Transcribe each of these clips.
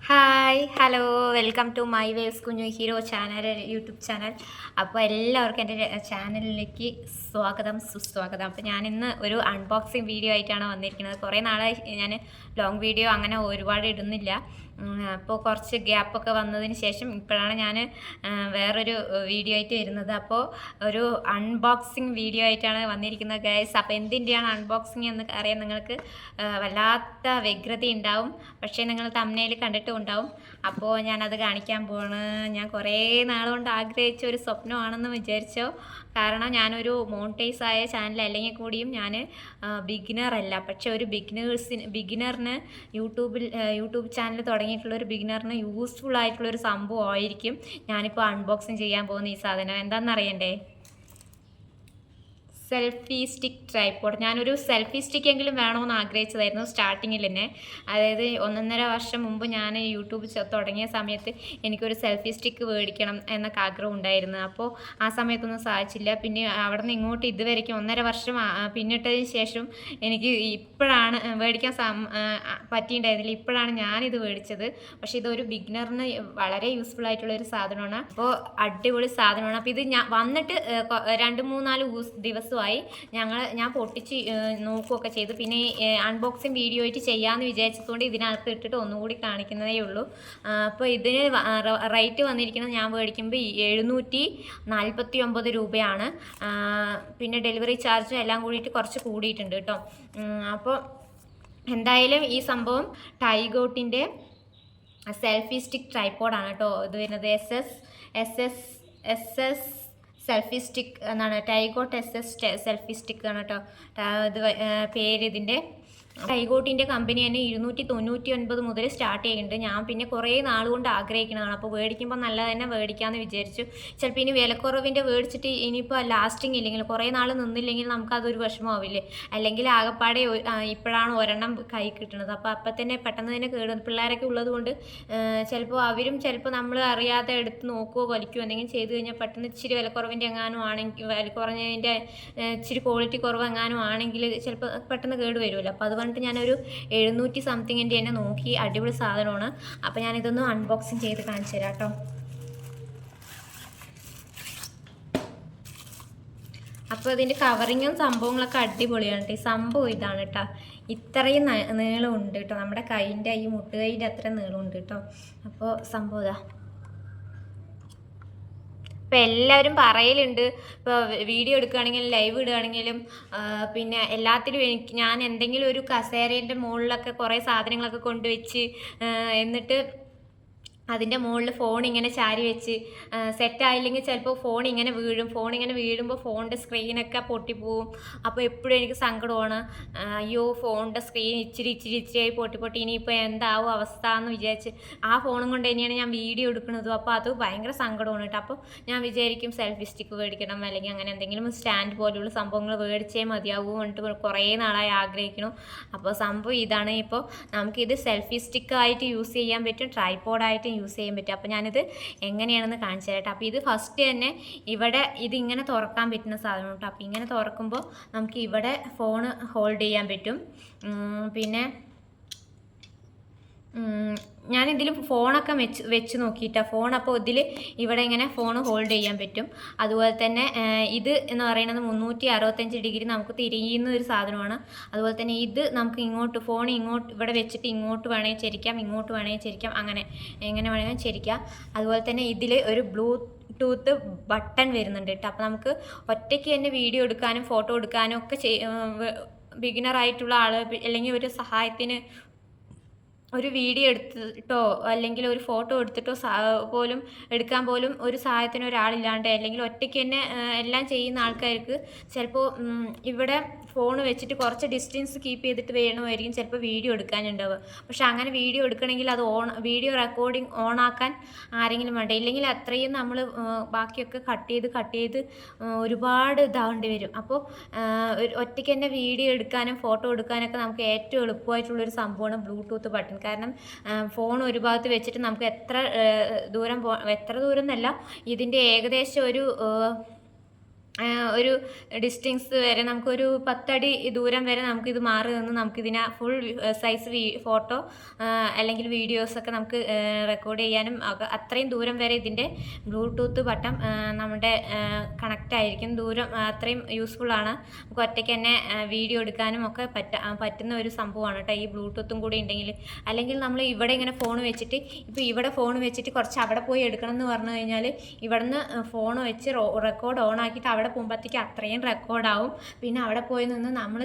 Hi hello welcome to my waves കുഞ്ഞു hero channel YouTube channel. അപ്പോൾ എല്ലാവർക്കും എൻ്റെ ചാനലിലേക്ക് സ്വാഗതം സുസ്വാഗതം. അപ്പോൾ ഞാനിന്ന് ഒരു അൺബോക്സിങ് വീഡിയോ ആയിട്ടാണ് വന്നിരിക്കുന്നത്. കുറേ നാളായി ഞാൻ ലോങ് വീഡിയോ അങ്ങനെ ഒരുപാട് ഇടുന്നില്ല. അപ്പോൾ കുറച്ച് ഗ്യാപ്പൊക്കെ വന്നതിന് ശേഷം ഇപ്പോഴാണ് ഞാൻ വേറൊരു വീഡിയോ ആയിട്ട് വരുന്നത്. അപ്പോൾ ഒരു അൺബോക്സിങ് വീഡിയോ ആയിട്ടാണ് വന്നിരിക്കുന്നത് ഗൈസ്. അപ്പോൾ എന്തിൻ്റെയാണ് അൺബോക്സിങ് എന്ന് അറിയാൻ നിങ്ങൾക്ക് വല്ലാത്ത വ്യഗ്രത ഉണ്ടാവും. പക്ഷേ നിങ്ങൾ തമ്മിൽ കണ്ടിട്ടും ഉണ്ടാവും. അപ്പോൾ ഞാനത് കാണിക്കാൻ പോവാണ്. ഞാൻ കുറേ നാളുകൊണ്ട് ആഗ്രഹിച്ച ഒരു സ്വപ്നമാണെന്ന് വിചാരിച്ചോ. കാരണം ഞാനൊരു മോണിറ്റൈസ് ആയ ചാനൽ അല്ലെങ്കിൽ കൂടിയും ഞാൻ ബിഗിനറല്ല. പക്ഷെ ഒരു ബിഗിനറിന് യൂട്യൂബ് ചാനൽ തുടങ്ങിയിട്ടുള്ള ഒരു ബിഗിനറിന് യൂസ്ഫുൾ ആയിട്ടുള്ളൊരു സംഭവമായിരിക്കും ഞാനിപ്പോൾ അൺബോക്സിങ് ചെയ്യാൻ പോകുന്ന ഈ സാധനം. എന്താണെന്ന് അറിയണ്ടേ? Selfie stick tripod. ഞാനൊരു സെൽഫി സ്റ്റിക്ക് എങ്കിലും വേണമെന്ന് ആഗ്രഹിച്ചതായിരുന്നു സ്റ്റാർട്ടിങ്ങിൽ തന്നെ. അതായത് 1.5 വർഷം മുമ്പ് ഞാൻ യൂട്യൂബ് തുടങ്ങിയ സമയത്ത് എനിക്കൊരു സെൽഫി സ്റ്റിക്ക് മേടിക്കണം എന്നൊക്കെ ആഗ്രഹം ഉണ്ടായിരുന്നു. അപ്പോൾ ആ സമയത്തൊന്നും സാധിച്ചില്ല. പിന്നെ അവിടെ നിന്ന് ഇങ്ങോട്ട് ഇതുവരെയ്ക്കും 1.5 വർഷം പിന്നിട്ടതിന് ശേഷം എനിക്ക് ഇപ്പോഴാണ് മേടിക്കാൻ പറ്റിയിട്ടുണ്ടായിരുന്നില്ല. ഇപ്പോഴാണ് ഞാനിത് മേടിച്ചത്. പക്ഷേ ഇതൊരു ബിഗിനറിന് വളരെ യൂസ്ഫുൾ ആയിട്ടുള്ള ഒരു സാധനമാണ്. അപ്പോൾ അടിപൊളി സാധനമാണ്. അപ്പോൾ ഇത് ഞാൻ വന്നിട്ട് 2-3-4 ദിവസമായി ഞാൻ പൊട്ടിച്ച് നോക്കുകയൊക്കെ ചെയ്തു. പിന്നെ അൺബോക്സിങ് വീഡിയോ ആയിട്ട് ചെയ്യാമെന്ന് വിചാരിച്ചതുകൊണ്ട് ഇതിനകത്ത് ഇട്ടിട്ട് ഒന്നുകൂടി കാണിക്കുന്നതേ ഉള്ളൂ. അപ്പോൾ ഇതിന് റേറ്റ് വന്നിരിക്കുന്നത് ഞാൻ മേടിക്കുമ്പോൾ 749 രൂപയാണ്. പിന്നെ ഡെലിവറി ചാർജും എല്ലാം കൂടിയിട്ട് കുറച്ച് കൂടിയിട്ടുണ്ട് കേട്ടോ. അപ്പോൾ എന്തായാലും ഈ സംഭവം ടൈഗോട്ടിൻ്റെ സെൽഫി സ്റ്റിക്ക് ട്രൈപോഡാണ് കേട്ടോ. ഇത് വരുന്നത് എസ് സെൽഫി സ്റ്റിക്ക് എന്നാണ്. ടൈഗോട്ട് സെൽഫി സ്റ്റിക്ക് ആണ് കേട്ടോ ഇത് പേര്. ഇതിൻ്റെ ടൈഗോട്ടിൻ്റെ കമ്പനി തന്നെ 299 മുതൽ സ്റ്റാർട്ട് ചെയ്യുന്നുണ്ട്. ഞാൻ പിന്നെ കുറേ നാളുകൊണ്ട് ആഗ്രഹിക്കുന്നതാണ്. അപ്പോൾ മേടിക്കുമ്പോൾ നല്ല തന്നെ മേടിക്കാമെന്ന് വിചാരിച്ചു. ചിലപ്പോൾ ഇനി വിലക്കുറവിൻ്റെ മേടിച്ചിട്ട് ഇനിയിപ്പോൾ ലാസ്റ്റിംഗ് ഇല്ലെങ്കിൽ കുറേ നാൾ നിന്നില്ലെങ്കിൽ നമുക്കതൊരു വിഷമമാവില്ലേ? അല്ലെങ്കിൽ ആകെപ്പാടെ ഇപ്പോഴാണ് ഒരെണ്ണം കൈ കിട്ടുന്നത്. അപ്പോൾ തന്നെ പെട്ടെന്ന് തന്നെ കേടും പിള്ളേരൊക്കെ ഉള്ളത് കൊണ്ട് ചിലപ്പോൾ നമ്മൾ അറിയാതെ എടുത്ത് നോക്കുകയോ വലിക്കുകയോ എന്തെങ്കിലും ചെയ്ത് കഴിഞ്ഞാൽ പെട്ടെന്ന് ഇച്ചിരി വിലക്കുറവിൻ്റെ എങ്ങാനും ആണെങ്കിൽ വിലക്കുറഞ്ഞതിൻ്റെ ഇച്ചിരി ക്വാളിറ്റി കുറവ് എങ്ങാനും ആണെങ്കിൽ ചിലപ്പോൾ പെട്ടെന്ന് കേട് വരുമല്ലോ. അപ്പോൾ അത് പറഞ്ഞിട്ട് ഞാനൊരു 700 സംതിങ്ങിൻ്റെ തന്നെ നോക്കി. അടിപൊളി സാധനമാണ്. അപ്പോൾ ഞാനിതൊന്ന് അൺബോക്സിങ് ചെയ്ത് കാണിച്ചു തരാം കേട്ടോ. അപ്പോൾ ഇതിൻ്റെ കവറിങ്ങും സംഭവങ്ങളൊക്കെ അടിപൊളിയാണ് കേട്ടോ. ഈ സംഭവം ഇതാണ് കേട്ടോ. ഇത്രയും നീളമുണ്ട് കേട്ടോ. നമ്മുടെ കൈൻ്റെ ഈ മുട്ടുകൈൻ്റെ അത്ര നീളമുണ്ട് കേട്ടോ. അപ്പോൾ സംഭവം ഇതാ. ഇപ്പോൾ എല്ലാവരും പറയലുണ്ട്, ഇപ്പോൾ വീഡിയോ എടുക്കുകയാണെങ്കിലും ലൈവ് ഇടുകയാണെങ്കിലും പിന്നെ എല്ലാത്തിലും ഞാൻ എന്തെങ്കിലും ഒരു കസേരേൻ്റെ മുകളിലൊക്കെ കുറേ സാധനങ്ങളൊക്കെ കൊണ്ടുവച്ച് എന്നിട്ട് അതിൻ്റെ മുകളിൽ ഫോൺ ഇങ്ങനെ ചാരി വെച്ച് സെറ്റായില്ലെങ്കിൽ ചിലപ്പോൾ ഫോൺ ഇങ്ങനെ വീഴുമ്പോൾ ഫോണിൻ്റെ സ്ക്രീനൊക്കെ പൊട്ടിപ്പോവും. അപ്പോൾ എപ്പോഴും എനിക്ക് സങ്കടമാണ്. അയ്യോ ഫോണിൻ്റെ സ്ക്രീൻ ഇച്ചിരിയായി പൊട്ടി ഇനിയിപ്പോൾ എന്താവും അവസ്ഥ എന്ന് വിചാരിച്ച് ആ ഫോണും കൊണ്ട് തന്നെയാണ് ഞാൻ വീഡിയോ എടുക്കുന്നതും. അപ്പോൾ അത് ഭയങ്കര സങ്കടമാണ് കേട്ടോ. അപ്പോൾ ഞാൻ വിചാരിക്കും സെൽഫി സ്റ്റിക്ക് മേടിക്കണം, അല്ലെങ്കിൽ അങ്ങനെ എന്തെങ്കിലും സ്റ്റാൻഡ് പോലെയുള്ള സംഭവങ്ങൾ മേടിച്ചേ മതിയാവും എന്നിട്ട് കുറേ നാളായി ആഗ്രഹിക്കണം. അപ്പോൾ സംഭവം ഇതാണ്. ഇപ്പോൾ നമുക്കിത് സെൽഫി സ്റ്റിക്കായിട്ട് യൂസ് ചെയ്യാൻ പറ്റും, ട്രൈപോഡായിട്ട് യൂസ് ചെയ്യാൻ പറ്റും. അപ്പോൾ ഞാനിത് എങ്ങനെയാണെന്ന് കാണിച്ചു തരാം. അപ്പോൾ ഇത് ഫസ്റ്റ് തന്നെ ഇവിടെ ഇതിങ്ങനെ തുറക്കാൻ പറ്റുന്ന സാധനം കേട്ടോ. അപ്പോൾ ഇങ്ങനെ തുറക്കുമ്പോൾ നമുക്ക് ഇവിടെ ഫോൺ ഹോൾഡ് ചെയ്യാൻ പറ്റും. പിന്നെ ഞാനിതിൽ ഫോണൊക്കെ വെച്ച് നോക്കിയിട്ടാണ് ഫോൺ. അപ്പോൾ ഇവിടെ ഇങ്ങനെ ഫോൺ ഹോൾഡ് ചെയ്യാൻ പറ്റും. അതുപോലെ തന്നെ ഇത് എന്ന് പറയുന്നത് 365 ഡിഗ്രി നമുക്ക് തിരിയുന്ന ഒരു സാധനമാണ്. അതുപോലെ തന്നെ ഇത് നമുക്ക് ഫോൺ ഇവിടെ വെച്ചിട്ട് ഇങ്ങോട്ട് വേണമെങ്കിൽ ചെരിക്കാം, ഇങ്ങോട്ട് വേണമെങ്കിൽ ചെരിക്കാം, എങ്ങനെ വേണമെങ്കിൽ ചെരിക്കാം. അതുപോലെ തന്നെ ഇതിൽ ഒരു ബ്ലൂടൂത്ത് ബട്ടൺ വരുന്നുണ്ട് കേട്ടോ. അപ്പോൾ നമുക്ക് ഒറ്റയ്ക്ക് തന്നെ വീഡിയോ എടുക്കാനും ഫോട്ടോ എടുക്കാനും ഒക്കെ ബിഗിനറായിട്ടുള്ള ആൾ അല്ലെങ്കിൽ ഒരു സഹായത്തിന് ഒരു വീഡിയോ എടുത്തിട്ടോ അല്ലെങ്കിൽ ഒരു ഫോട്ടോ എടുത്തിട്ടോ എടുക്കാൻ പോലും ഒരു സഹായത്തിന് ഒരാളില്ലാണ്ട് അല്ലെങ്കിൽ ഒറ്റയ്ക്ക് തന്നെ എല്ലാം ചെയ്യുന്ന ആൾക്കാർക്ക് ചിലപ്പോൾ ഇവിടെ ഫോൺ വെച്ചിട്ട് കുറച്ച് ഡിസ്റ്റൻസ് കീപ്പ് ചെയ്തിട്ട് വേണമായിരിക്കും ചിലപ്പോൾ വീഡിയോ എടുക്കാനുണ്ടാവുക. പക്ഷെ അങ്ങനെ വീഡിയോ എടുക്കണമെങ്കിൽ അത് വീഡിയോ റെക്കോർഡിങ് ഓണാക്കാൻ ആരെങ്കിലും വേണ്ട. ഇല്ലെങ്കിൽ അത്രയും നമ്മൾ ബാക്കിയൊക്കെ കട്ട് ചെയ്ത് ഒരുപാട് ഇതാവേണ്ടി വരും. അപ്പോൾ ഒറ്റയ്ക്ക് തന്നെ വീഡിയോ എടുക്കാനും ഫോട്ടോ എടുക്കാനൊക്കെ നമുക്ക് ഏറ്റവും എളുപ്പമായിട്ടുള്ളൊരു സംഭവമാണ് ബ്ലൂടൂത്ത് ബട്ടൺ. കാരണം ഫോൺ ഒരു ഭാഗത്ത് വെച്ചിട്ട് നമുക്ക് എത്ര ദൂരം എന്നല്ല, ഇതിൻ്റെ ഏകദേശം ഒരു ഒരു ഡിസ്റ്റൻസ് വരെ നമുക്കൊരു 10 അടി ദൂരം വരെ നമുക്കിത് മാറി നിന്ന് നമുക്കിതിനെ ഫുൾ സൈസ് ഫോട്ടോ അല്ലെങ്കിൽ വീഡിയോസൊക്കെ നമുക്ക് റെക്കോർഡ് ചെയ്യാനും അത്രയും ദൂരം വരെ ഇതിൻ്റെ ബ്ലൂടൂത്ത് ബട്ടൺ നമ്മുടെ കണക്റ്റ് ആയിരിക്കും. ദൂരം അത്രയും യൂസ്ഫുള്ളാണ്. നമുക്ക് ഒറ്റയ്ക്ക് തന്നെ വീഡിയോ എടുക്കാനും ഒക്കെ പറ്റുന്ന ഒരു സംഭവമാണ് കേട്ടോ ഈ ബ്ലൂടൂത്തും കൂടി ഉണ്ടെങ്കിൽ. അല്ലെങ്കിൽ നമ്മൾ ഇവിടെ ഇങ്ങനെ ഫോൺ വെച്ചിട്ട് ഇപ്പോൾ ഇവിടെ ഫോൺ വെച്ചിട്ട് കുറച്ച് അവിടെ പോയി എടുക്കണം എന്ന് പറഞ്ഞു കഴിഞ്ഞാൽ ഇവിടുന്ന് ഫോൺ വെച്ച് റെക്കോർഡ് ഓൺ ആക്കിയിട്ട് അവിടെ പോകുമ്പോഴത്തേക്ക് അത്രയും റെക്കോർഡാവും. പിന്നെ അവിടെ പോയി നിന്ന് നമ്മൾ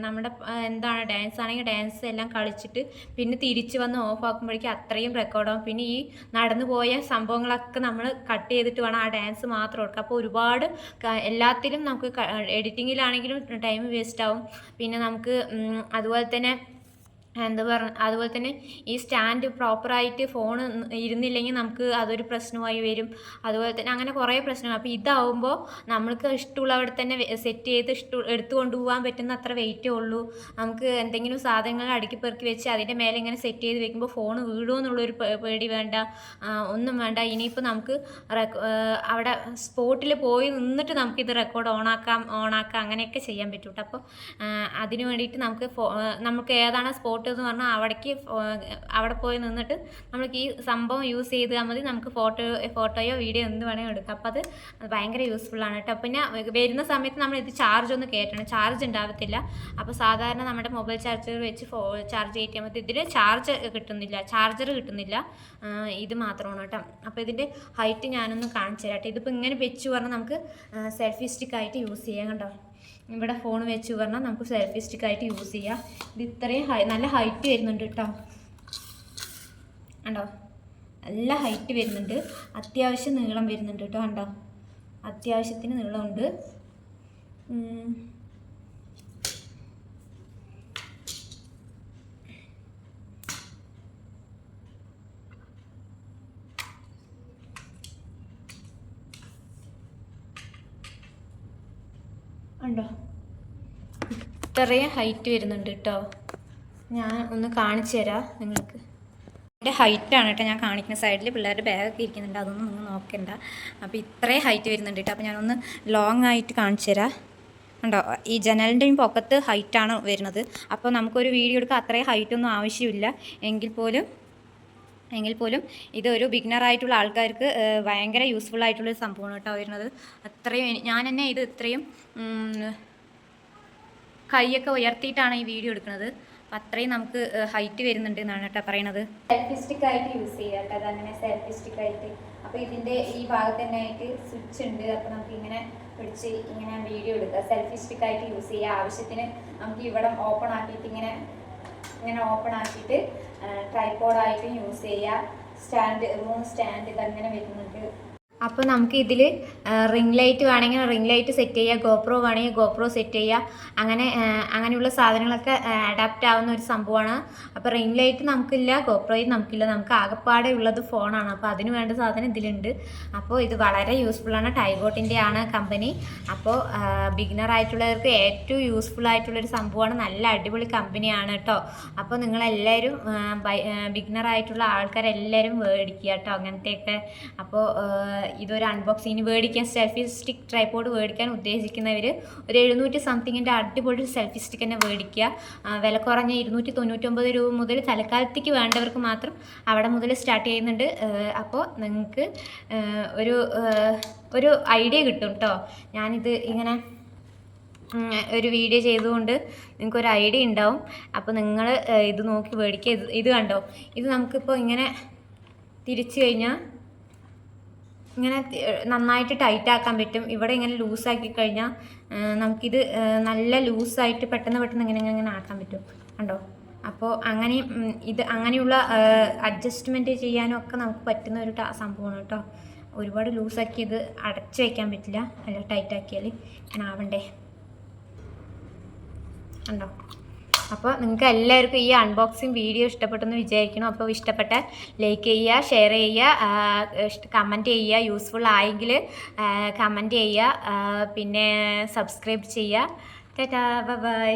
നമ്മുടെ എന്താണ് ഡാൻസ് ആണെങ്കിൽ ഡാൻസ് എല്ലാം കളിച്ചിട്ട് പിന്നെ തിരിച്ച് വന്ന് ഓഫ് ആക്കുമ്പോഴേക്കും അത്രയും റെക്കോർഡാവും. പിന്നെ ഈ നടന്നു പോയ സംഭവങ്ങളൊക്കെ നമ്മൾ കട്ട് ചെയ്തിട്ട് വേണം ആ ഡാൻസ് മാത്രം എടുക്കുക. അപ്പോൾ ഒരുപാട് എല്ലാത്തിലും നമുക്ക് എഡിറ്റിങ്ങിലാണെങ്കിലും ടൈം വേസ്റ്റ് ആവും. പിന്നെ നമുക്ക് അതുപോലെ തന്നെ അതുപോലെ തന്നെ ഈ സ്റ്റാൻഡ് പ്രോപ്പറായിട്ട് ഫോൺ ഇരുന്നില്ലെങ്കിൽ നമുക്ക് അതൊരു പ്രശ്നമായി വരും. അതുപോലെ തന്നെ അങ്ങനെ കുറേ പ്രശ്നങ്ങൾ. അപ്പോൾ ഇതാവുമ്പോൾ നമ്മൾക്ക് ഇഷ്ടമുള്ളവിടെ തന്നെ സെറ്റ് ചെയ്ത് എടുത്തു കൊണ്ടുപോകാൻ പറ്റുന്ന അത്ര വെയിറ്റേ ഉള്ളൂ. നമുക്ക് എന്തെങ്കിലും സാധനങ്ങൾ അടുക്കി പെറുക്കി വെച്ച് അതിൻ്റെ മേലെ ഇങ്ങനെ സെറ്റ് ചെയ്ത് വെക്കുമ്പോൾ ഫോൺ വീഴുമോ എന്നുള്ളൊരു പേടി വേണ്ട, ഒന്നും വേണ്ട. ഇനിയിപ്പോൾ നമുക്ക് അവിടെ സ്പോട്ടിൽ പോയി നിന്നിട്ട് നമുക്കിത് റെക്കോർഡ് ഓണാക്കാം അങ്ങനെയൊക്കെ ചെയ്യാൻ പറ്റും കേട്ടോ. അപ്പോൾ അതിന് വേണ്ടിയിട്ട് നമുക്ക് ഏതാണ് സ്പോട്ട് എന്ന് പറഞ്ഞാൽ അവിടെ പോയി നിന്നിട്ട് നമ്മൾക്ക് ഈ സംഭവം യൂസ് ചെയ്താൽ മതി. നമുക്ക് ഫോട്ടോയോ വീഡിയോ എന്ത് വേണമെങ്കിലും എടുക്കാം. അപ്പോൾ അത് ഭയങ്കര യൂസ്ഫുള്ളാണ് കേട്ടോ. പിന്നെ വരുന്ന സമയത്ത് നമ്മൾ ഇത് ചാർജ് ഒന്ന് കയറ്റണം, ചാർജ് ഉണ്ടാവത്തില്ല. അപ്പോൾ സാധാരണ നമ്മുടെ മൊബൈൽ ചാർജർ വെച്ച് ചാർജ് കയറ്റിയാൽ മതി. ഇതിൽ ചാർജർ കിട്ടുന്നില്ല, ഇത് മാത്രമാണ് കേട്ടോ. അപ്പോൾ ഇതിൻ്റെ ഹൈറ്റ് ഞാനൊന്ന് കാണിച്ചു തരാം കേട്ടോ. ഇതിപ്പോൾ ഇങ്ങനെ വെച്ച് പറഞ്ഞാൽ നമുക്ക് സെൽഫി സ്റ്റിക്കായിട്ട് യൂസ് ചെയ്യാം കേട്ടോ. ഇവിടെ ഫോൺ വെച്ച് പറഞ്ഞാൽ നമുക്ക് സെൽഫി സ്റ്റിക്കായിട്ട് യൂസ് ചെയ്യാം. ഇത് ഇത്രയും നല്ല ഹൈറ്റ് വരുന്നുണ്ട് കേട്ടോ. കണ്ടോ, നല്ല ഹൈറ്റ് വരുന്നുണ്ട്, അത്യാവശ്യം നീളം വരുന്നുണ്ട് കേട്ടോ. കണ്ടോ, അത്യാവശ്യത്തിന് നീളമുണ്ട്. ഉണ്ടോ, ഇത്രയും ഹൈറ്റ് വരുന്നുണ്ട് കേട്ടോ. ഞാൻ ഒന്ന് കാണിച്ചു തരാം നിങ്ങൾക്ക്. എൻ്റെ ഹൈറ്റാണ് കേട്ടോ ഞാൻ കാണിക്കുന്ന. സൈഡിൽ പിള്ളേരുടെ ബാഗൊക്കെ ഇരിക്കുന്നുണ്ട്, അതൊന്നും നിങ്ങൾ നോക്കണ്ട. അപ്പോൾ ഇത്രയും ഹൈറ്റ് വരുന്നുണ്ട് കേട്ടോ. അപ്പോൾ ഞാനൊന്ന് ലോങ് ആയിട്ട് കാണിച്ചു തരാം. ഉണ്ടോ, ഈ ജനലിൻ്റെയും പൊക്കത്ത് ഹൈറ്റാണ് വരുന്നത്. അപ്പോൾ നമുക്കൊരു വീഡിയോ എടുക്കാൻ അത്രയും ഹൈറ്റൊന്നും ആവശ്യമില്ല. എങ്കിൽ പോലും ഇതൊരു ബിഗിനറായിട്ടുള്ള ആൾക്കാർക്ക് ഭയങ്കര യൂസ്ഫുൾ ആയിട്ടുള്ളൊരു സംഭവമാണ് കേട്ടോ വരുന്നത്. അത്രയും ഞാൻ തന്നെ ഇത് ഇത്രയും കൈയൊക്കെ ഉയർത്തിയിട്ടാണ് ഈ വീഡിയോ എടുക്കുന്നത്. അപ്പം അത്രയും നമുക്ക് ഹൈറ്റ് വരുന്നുണ്ട് എന്നാണ് കേട്ടോ പറയണത്. സെൽഫി സ്റ്റിക്കായിട്ട് യൂസ് ചെയ്യുക കേട്ടോ. അതങ്ങനെ സെൽഫി സ്റ്റിക്കായിട്ട്. അപ്പോൾ ഇതിൻ്റെ ഈ ഭാഗത്ത് തന്നെ ആയിട്ട് സ്വിച്ച് ഉണ്ട്. അപ്പോൾ നമുക്ക് ഇങ്ങനെ പിടിച്ച് ഇങ്ങനെ വീഡിയോ എടുക്കുക. സെൽഫി സ്റ്റിക്കായിട്ട് യൂസ് ചെയ്യുക. ആവശ്യത്തിന് നമുക്ക് ഇവിടെ ഓപ്പൺ ആക്കിയിട്ട് ഇങ്ങനെ ഓപ്പൺ ആക്കിയിട്ട് ട്രൈപോഡായിട്ടും യൂസ് ചെയ്യുക. 3 സ്റ്റാൻഡ് ഇതങ്ങനെ വരുന്നുണ്ട്. അപ്പോൾ നമുക്ക് ഇതിൽ റിംഗ് ലൈറ്റ് വേണമെങ്കിൽ റിംഗ് ലൈറ്റ് സെറ്റ് ചെയ്യുക, ഗോപ്രോ വേണമെങ്കിൽ ഗോപ്രോ സെറ്റ് ചെയ്യുക. അങ്ങനെയുള്ള സാധനങ്ങളൊക്കെ അഡാപ്റ്റ് ആവുന്ന ഒരു സംഭവമാണ്. അപ്പോൾ റിംഗ് ലൈറ്റ് നമുക്കില്ല, ഗോപ്രോയും നമുക്കില്ല, നമുക്ക് ആകെപ്പാടെ ഉള്ളത് ഫോണാണ്. അപ്പോൾ അതിന് വേണ്ട സാധനം ഇതിലുണ്ട്. അപ്പോൾ ഇത് വളരെ യൂസ്ഫുള്ളാണ്. ടൈഗോട്ടിൻ്റെ ആണ് കമ്പനി. അപ്പോൾ ബിഗിനർ ആയിട്ടുള്ളവർക്ക് ഏറ്റവും യൂസ്ഫുൾ ആയിട്ടുള്ളൊരു സംഭവമാണ്. നല്ല അടിപൊളി കമ്പനിയാണ് കേട്ടോ. അപ്പോൾ നിങ്ങളെല്ലാവരും ബിഗിനർ ആയിട്ടുള്ള ആൾക്കാരെല്ലാവരും മേടിക്കുക കേട്ടോ അങ്ങനത്തെയൊക്കെ. അപ്പോൾ ഇതൊരു അൺബോക്സിങ്ങിന് മേടിക്കാൻ, സെൽഫി സ്റ്റിക്ക് ട്രൈപോഡ് മേടിക്കാൻ ഉദ്ദേശിക്കുന്നവർ ഒരു 700 സംതിങ്ങിൻ്റെ അടിപൊളി സെൽഫി സ്റ്റിക്ക് തന്നെ മേടിക്കുക. വില കുറഞ്ഞ 299 രൂപ മുതൽ തൽക്കാലത്തേക്ക് വേണ്ടവർക്ക് മാത്രം അവിടെ മുതൽ സ്റ്റാർട്ട് ചെയ്യുന്നുണ്ട്. അപ്പോൾ നിങ്ങൾക്ക് ഒരു ഐഡിയ കിട്ടും കേട്ടോ. ഞാനിത് ഇങ്ങനെ ഒരു വീഡിയോ ചെയ്തുകൊണ്ട് നിങ്ങൾക്കൊരു ഐഡിയ ഉണ്ടാവും. അപ്പോൾ നിങ്ങൾ ഇത് നോക്കി മേടിക്കുക. ഇത് കണ്ടോ, ഇത് നമുക്കിപ്പോൾ ഇങ്ങനെ തിരിച്ചു കഴിഞ്ഞാൽ ഇങ്ങനെ നന്നായിട്ട് ടൈറ്റ് ആക്കാൻ പറ്റും. ഇവിടെ ഇങ്ങനെ ലൂസാക്കി കഴിഞ്ഞാൽ നമുക്കിത് നല്ല ലൂസായിട്ട് പെട്ടെന്ന് ഇങ്ങനെ ആക്കാൻ പറ്റും. കണ്ടോ, അപ്പോൾ അങ്ങനെയുള്ള അഡ്ജസ്റ്റ്മെൻറ്റ് ചെയ്യാനും ഒക്കെ നമുക്ക് പറ്റുന്ന ഒരു സംഭവമാണ് കേട്ടോ. ഒരുപാട് ലൂസാക്കി ഇത് അടച്ചു വയ്ക്കാൻ പറ്റില്ല, അല്ല ടൈറ്റാക്കിയാൽ അങ്ങനെ ആവണ്ടേ. കണ്ടോ, അപ്പോൾ നിങ്ങൾക്ക് എല്ലാവർക്കും ഈ അൺബോക്സിങ് വീഡിയോ ഇഷ്ടപ്പെട്ടെന്ന് വിചാരിക്കണം. അപ്പോൾ ഇഷ്ടപ്പെട്ട ലൈക്ക് ചെയ്യുക, ഷെയർ ചെയ്യുക, കമൻറ്റ് ചെയ്യുക. യൂസ്ഫുൾ ആയെങ്കിൽ കമൻറ്റ് ചെയ്യുക, പിന്നെ സബ്സ്ക്രൈബ് ചെയ്യുക. ടാറ്റാ, ബൈ.